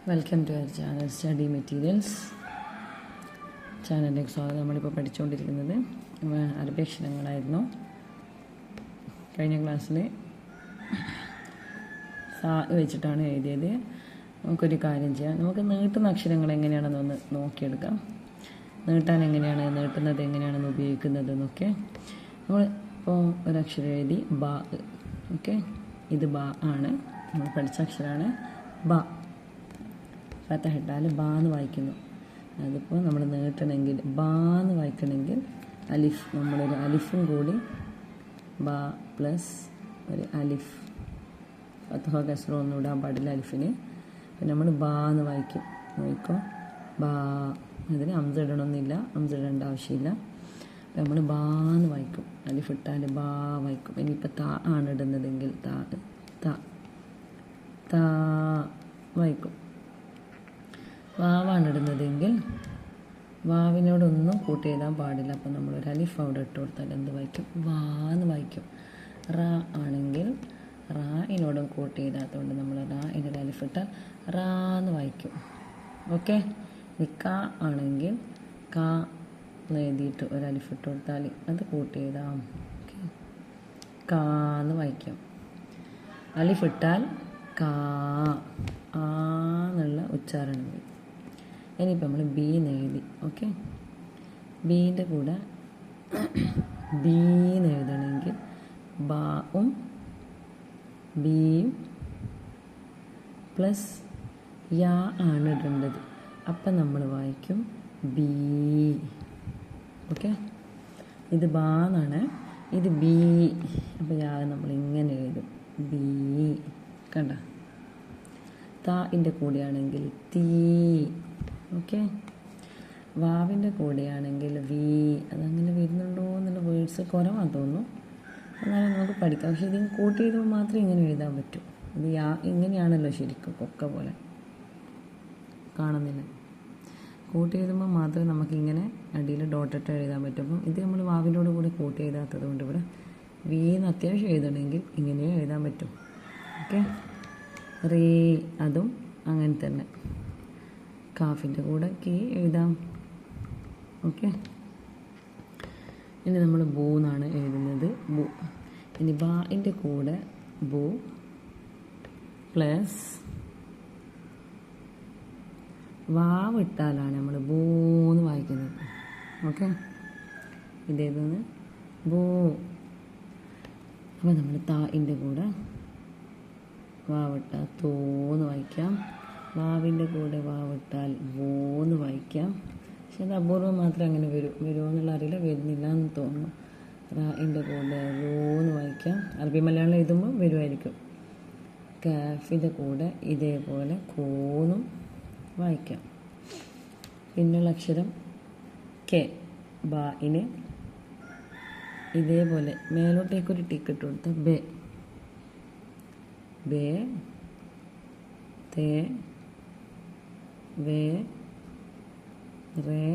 Welcome to our channel study materials ചാനലിലേക്ക് സ്വാഗതം. നമ്മളിപ്പോൾ പഠിച്ചുകൊണ്ടിരിക്കുന്നത് അറബി അക്ഷരങ്ങളായിരുന്നു. കഴിഞ്ഞ ക്ലാസ്സിൽ സാ വെച്ചിട്ടാണ് എഴുതിയത്. നമുക്കൊരു കാര്യം ചെയ്യാം, നമുക്ക് നീട്ടുന്ന അക്ഷരങ്ങൾ എങ്ങനെയാണെന്നൊന്ന് നോക്കിയെടുക്കാം. നീട്ടാൻ എങ്ങനെയാണ്, നീട്ടുന്നത് എങ്ങനെയാണെന്ന് ഉപയോഗിക്കുന്നതെന്നൊക്കെ. നമ്മൾ ഇപ്പോൾ ഒരക്ഷരം എഴുതി ബാ. ഓക്കെ, ഇത് ബാ ആണ്, നമ്മൾ പഠിച്ച അക്ഷരമാണ് ബാ. ഫതഹ ഇട്ടാൽ ബാ എന്ന് വായിക്കുന്നു. അതിപ്പോൾ നമ്മൾ നീട്ടണമെങ്കിൽ ബാ എന്ന് വായിക്കണമെങ്കിൽ അലിഫ്, നമ്മളൊരു അലിഫും കൂടി ബാ പ്ലസ് ഒരു അലിഫ്, ഫതഹ കസ്റ ഒന്നും ഇടാൻ പാടില്ല അലിഫിന്. പിന്നെ നമ്മൾ ബാ എന്ന് വായിക്കും. നോക്കിക്കോ, ബാ. അതിന് ഹംസ ഇടണമെന്നില്ല, ഹംസ ഇടേണ്ട ആവശ്യമില്ല. അപ്പം നമ്മൾ ബാ എന്ന് വായിക്കും. അലിഫ് ഇട്ടാൽ ബാ വായിക്കും. ഇനിയിപ്പോൾ താ ആണ് ഇടുന്നതെങ്കിൽ താ വായിക്കും. വാവാണ് ഇടുന്നതെങ്കിൽ വാവിനോടൊന്നും കൂട്ടി എഴുതാൻ പാടില്ല. അപ്പം നമ്മളൊരു അലിഫ് അവിടെ ഇട്ട് കൊടുത്താൽ എന്ത് വായിക്കും? വാ എന്ന് വായിക്കും. റാ ആണെങ്കിൽ റായിനോടും കൂട്ടി എഴുതാത്തതുകൊണ്ട് നമ്മൾ റായിനൊരു അലിഫ് ഇട്ടാൽ റാ എന്ന് വായിക്കും. ഓക്കെ, കാ ആണെങ്കിൽ കാ എന്ന് എഴുതിയിട്ട് ഒരു അലിഫ് ഇട്ട് കൊടുത്താൽ അത് കൂട്ടി എഴുതാം. ഓക്കെ, കാ എന്ന് വായിക്കാം. അലിഫ് ഇട്ടാൽ കാ ആ എന്നുള്ള ഉച്ചാരണം വരും. ഇനിയിപ്പോൾ നമ്മൾ ബി എന്ന് എഴുതി. ഓക്കെ, ബീൻ്റെ കൂടെ ബി എന്ന് എഴുതണമെങ്കിൽ ബാവും ബിയും പ്ലസ് യാ ആണ് ഇടേണ്ടത്. അപ്പം നമ്മൾ വായിക്കും ബി. ഓക്കെ, ഇത് ബാ എന്നാണ്, ഇത് ബി. അപ്പോൾ യാ നമ്മൾ ഇങ്ങനെ എഴുതും, ബി. കണ്ട, താൻ്റെ കൂടെയാണെങ്കിൽ തീ. ഓക്കെ, വാവിൻ്റെ കൂടെയാണെങ്കിൽ വി. അതങ്ങനെ വരുന്നുണ്ടോ എന്നുള്ള വേർഡ്സ് കുറവാന്ന് തോന്നുന്നു, എന്നാലും നമുക്ക് പഠിക്കാം. പക്ഷേ ഇതിന് കൂട്ടി എഴുതുമ്പോൾ മാത്രമേ ഇങ്ങനെ എഴുതാൻ പറ്റൂ. ഇത് ഇങ്ങനെയാണല്ലോ ശരിക്കും, കൊക്ക പോലെ കാണുന്നില്ല. കൂട്ടി എഴുതുമ്പോൾ മാത്രമേ നമുക്കിങ്ങനെ അടിയിൽ ഡോട്ടിട്ട് എഴുതാൻ പറ്റും. അപ്പം ഇത് നമ്മൾ വാവിനോട് കൂടി കൂട്ടി എഴുതാത്തത് കൊണ്ട് ഇവിടെ വി എന്ന് അത്യാവശ്യം എഴുതണമെങ്കിൽ ഇങ്ങനെയും എഴുതാൻ പറ്റും. ഓക്കെ, റീ അതും അങ്ങനെ തന്നെ. കാഫിൻ്റെ കൂടെ കീ എഴുതാം. ഓക്കെ, ഇനി നമ്മൾ ബൂ എന്നാണ് എഴുതുന്നത്, ബൂ. ഇനി ബാൻ്റെ കൂടെ ബൂ പ്ലസ് വാവ് ഇട്ടാലാണ് നമ്മൾ ബൂന്ന് വായിക്കുന്നത്. ഓക്കെ, ഇതേതെന്ന് ബൂ. അപ്പോൾ നമ്മൾ താൻ്റെ കൂടെ വാവിട്ടാൽ തോന്ന് വായിക്കാം, വാവിൻ്റെ കൂടെ വാവിട്ടാൽ വോന്ന് വായിക്കാം. പക്ഷെ അത് അപൂർവം മാത്രമേ അങ്ങനെ വരുമോ എന്നുള്ള അറിയില്ല, വരുന്നില്ല എന്ന് തോന്നുന്നു. റായിൻ്റെ കൂടെ റോന്ന് വായിക്കാം. അറബി മലയാളം എഴുതുമ്പോൾ വരുമായിരിക്കും. കാഫിൻ്റെ കൂടെ ഇതേപോലെ കോന്നും വായിക്കാം. പിന്നുള്ള അക്ഷരം കെ, ബായിന് ഇതേപോലെ മേലോട്ടേക്കൊരു ടിക്ക് ഇട്ട് കൊടുത്ത ബേ, ബേ, തേ, വേ, റേ,